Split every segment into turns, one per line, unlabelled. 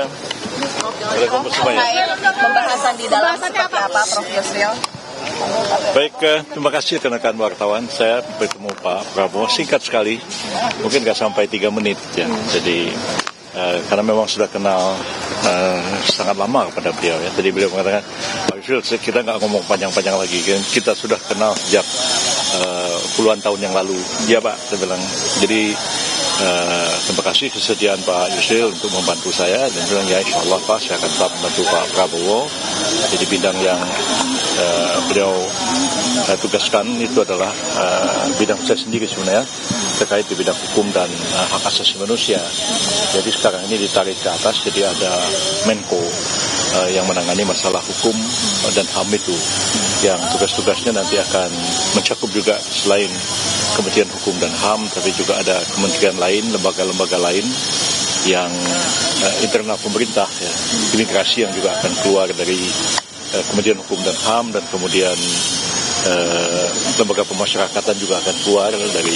Assalamualaikum semuanya.
Pembahasan di dalam seperti apa, Prof. Yusril?
Baik, terima kasih rekan-rekan wartawan. Saya bertemu Pak Prabowo singkat sekali, mungkin nggak sampai 3 menit ya. Jadi karena memang sudah kenal sangat lama kepada beliau ya. Tadi beliau mengatakan, Pak Yusril, kita nggak ngomong panjang-panjang lagi. Kita sudah kenal sejak puluhan tahun yang lalu. Ya Pak, saya bilang. Jadi terima kasih kesediaan Pak Yusril untuk membantu saya dan bilang ya insya Allah Pak, saya akan tetap membantu Pak Prabowo. Jadi bidang yang beliau tugaskan itu adalah bidang saya sendiri sebenarnya terkait di bidang hukum dan hak asasi manusia. Jadi sekarang ini ditarik ke atas, jadi ada Menko yang menangani masalah hukum dan HAM itu, yang tugas-tugasnya nanti akan mencakup juga selain Kementerian Hukum dan HAM, tapi juga ada kementerian lain, lembaga-lembaga lain yang internal pemerintah, ya, imigrasi yang juga akan keluar dari Kementerian Hukum dan HAM, dan kemudian lembaga pemasyarakatan juga akan keluar dari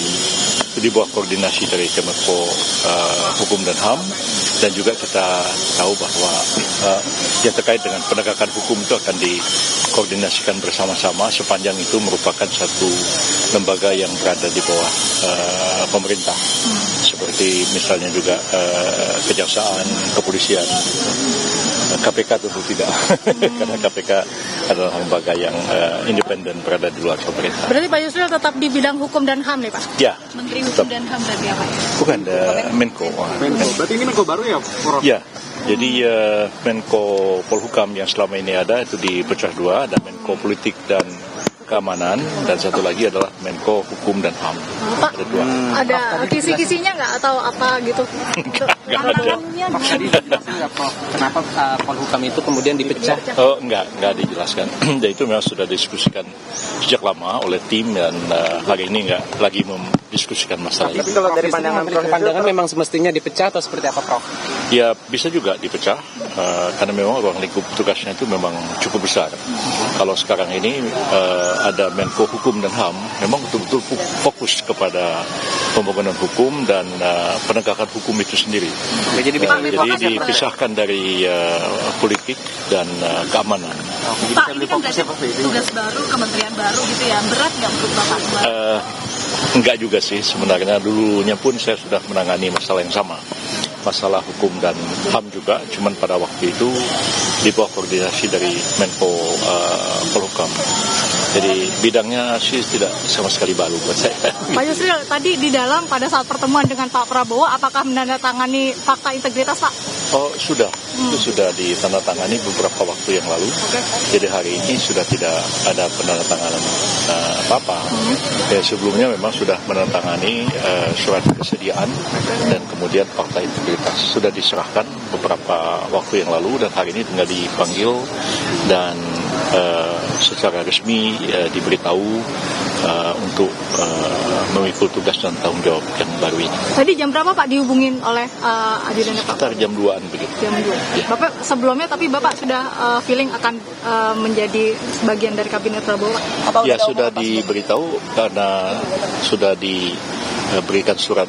di bawah koordinasi dari Kemenko Hukum dan HAM. Dan juga kita tahu bahwa yang terkait dengan penegakan hukum itu akan dikoordinasikan bersama-sama sepanjang itu merupakan satu lembaga yang berada di bawah pemerintah, seperti misalnya juga kejaksaan, kepolisian, KPK tentu tidak, karena KPK adalah lembaga yang independen berada di luar pemerintah.
Berarti Pak Yusril tetap di bidang hukum dan HAM nih Pak?
Ya.
Menteri Hukum dan HAM berarti apa ya?
Bukan, Menko.
Berarti ini Menko baru ya, Prof?
Ya, jadi Menko Polhukam yang selama ini ada itu dipecah dua, ada Menko Politik dan Keamanan, dan satu lagi adalah Menko Hukum dan HAM.
Pak,
ada dua.
Ada kisi-kisinya nggak atau apa gitu?
Nggak ada.
Tadi dijelasin nggak, Prof, kenapa Polhukam itu kemudian dipecah?
Oh, enggak dijelaskan. Dan itu memang sudah diskusikan sejak lama oleh tim, dan hari ini enggak lagi mendiskusikan masalah itu.
Tapi kalau dari pandangan memang semestinya dipecah atau seperti apa, Prof?
Ya, bisa juga dipecah, karena memang ruang lingkup tugasnya itu memang cukup besar. Kalau sekarang ini ada Menko Hukum dan HAM, memang betul-betul fokus kepada pembangunan hukum dan penegakan hukum itu sendiri.
Jadi
dipisahkan dari politik dan keamanan.
Pak, ini kan berarti tugas baru, kementerian baru gitu ya, berat nggak menurut Bapak?
Enggak juga sih, sebenarnya dulunya pun saya sudah menangani masalah yang sama, masalah hukum dan HAM juga, cuman pada waktu itu di bawah koordinasi dari Menko Polhukam. Jadi bidangnya sih tidak sama sekali baru buat saya.
Pak Yusril, tadi di dalam pada saat pertemuan dengan Pak Prabowo, apakah menandatangani fakta integritas, Pak?
Oh, sudah. Itu sudah ditandatangani beberapa waktu yang lalu. Jadi hari ini sudah tidak ada penandatanganan apa-apa. Ya, sebelumnya memang sudah menandatangani surat kesediaan dan kemudian fakta integritas. Sudah diserahkan beberapa waktu yang lalu, dan hari ini tinggal dipanggil dan secara resmi diberitahu untuk memikul tugas dan tanggung jawab yang baru ini.
Tadi jam berapa Pak dihubungin oleh ajudannya Pak?
Sekitar jam 2-an begitu.
Jam 2.
Ya.
Bapak sebelumnya, tapi Bapak sudah feeling akan menjadi bagian dari kabinet Prabowo, Pak?
Ya, sudah diberitahu karena sudah diberikan surat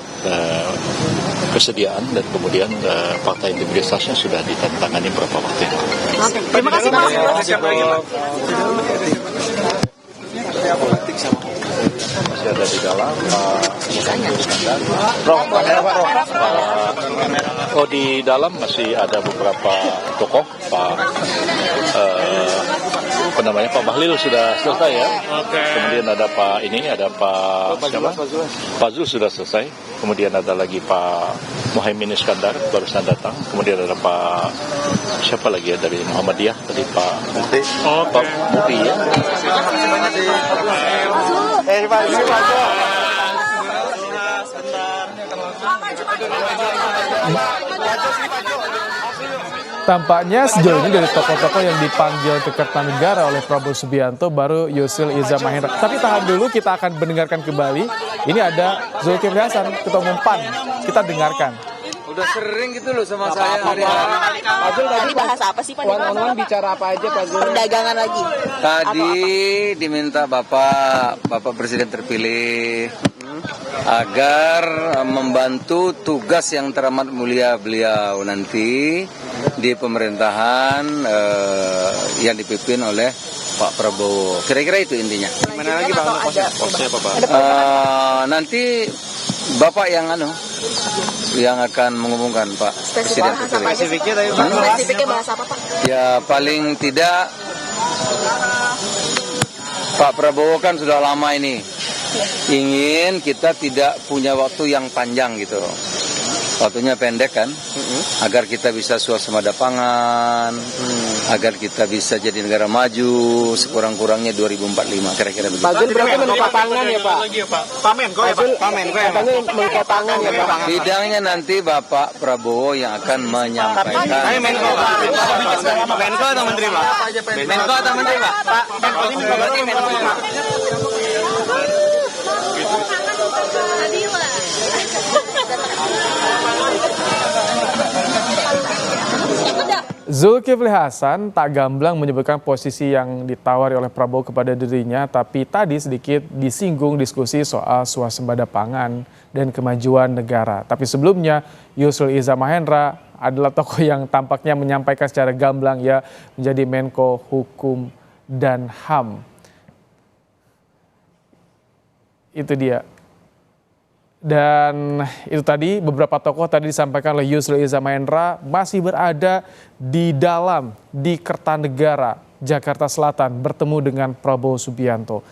kesediaan, dan kemudian fakta integritasnya sudah ditandatangani beberapa waktu yang lalu.
Oke, terima kasih Pak.
Masih ada di dalam di dalam masih ada beberapa tokoh. Pak Bahlil sudah selesai ya. Kemudian ada Pak Zul sudah selesai. Kemudian ada lagi Pak Muhaimin Iskandar barusan datang. Kemudian ada Pak siapa lagi ya dari Muhammadiyah tadi, Pak Mukti. Pak Mukti ya.
Tampaknya sejauh ini dari tokoh-tokoh yang dipanggil ke Kertanegara oleh Prabowo Subianto baru Yusril Iza Mahendra. Tapi tahan dulu, kita akan mendengarkan kembali. Ini ada Zulkifli Hasan, Ketua Umum PAN. Kita dengarkan.
Udah sering gitu loh sama saya.
Pak Zul tadi bahas apa sih Pak?
One-on-one bicara apa aja Pak Zul?
Perdagangan lagi.
Tadi diminta Bapak Presiden terpilih agar membantu tugas yang teramat mulia beliau nanti di pemerintahan yang dipimpin oleh Pak Prabowo. Kira-kira itu intinya.
Gimana lagi Pak untuk posnya apa Pak?
Nanti Bapak yang akan mengumumkan Pak Presiden.
Spesifiknya tadi Pak. Spesifiknya bahas apa Pak?
Ya paling tidak Pak Prabowo kan sudah lama ini ingin kita tidak punya waktu yang panjang gitu. Waktunya pendek kan, agar kita bisa suasembada pangan, agar kita bisa jadi negara maju sekurang-kurangnya 2045 kira-kira begitu.
Pak Zul berarti menko pangan ya Pak?
Pamenko ya Pak? Pamenko ya Pak?
Menko pangan ya Pak?
Bidangnya nanti Bapak Prabowo yang akan menyampaikan.
Menko atau Menteri Pak? Menko atau Menteri Pak? Pak, Menko ini berarti Menko Pak.
Zulkifli Hasan tak gamblang menyebutkan posisi yang ditawari oleh Prabowo kepada dirinya, tapi tadi sedikit disinggung diskusi soal swasembada pangan dan kemajuan negara. Tapi sebelumnya, Yusril Iza Mahendra adalah tokoh yang tampaknya menyampaikan secara gamblang ya menjadi Menko Hukum dan HAM. Itu dia. Dan itu tadi beberapa tokoh tadi disampaikan oleh Yusril Iza Mahendra masih berada di Kertanegara, Jakarta Selatan bertemu dengan Prabowo Subianto.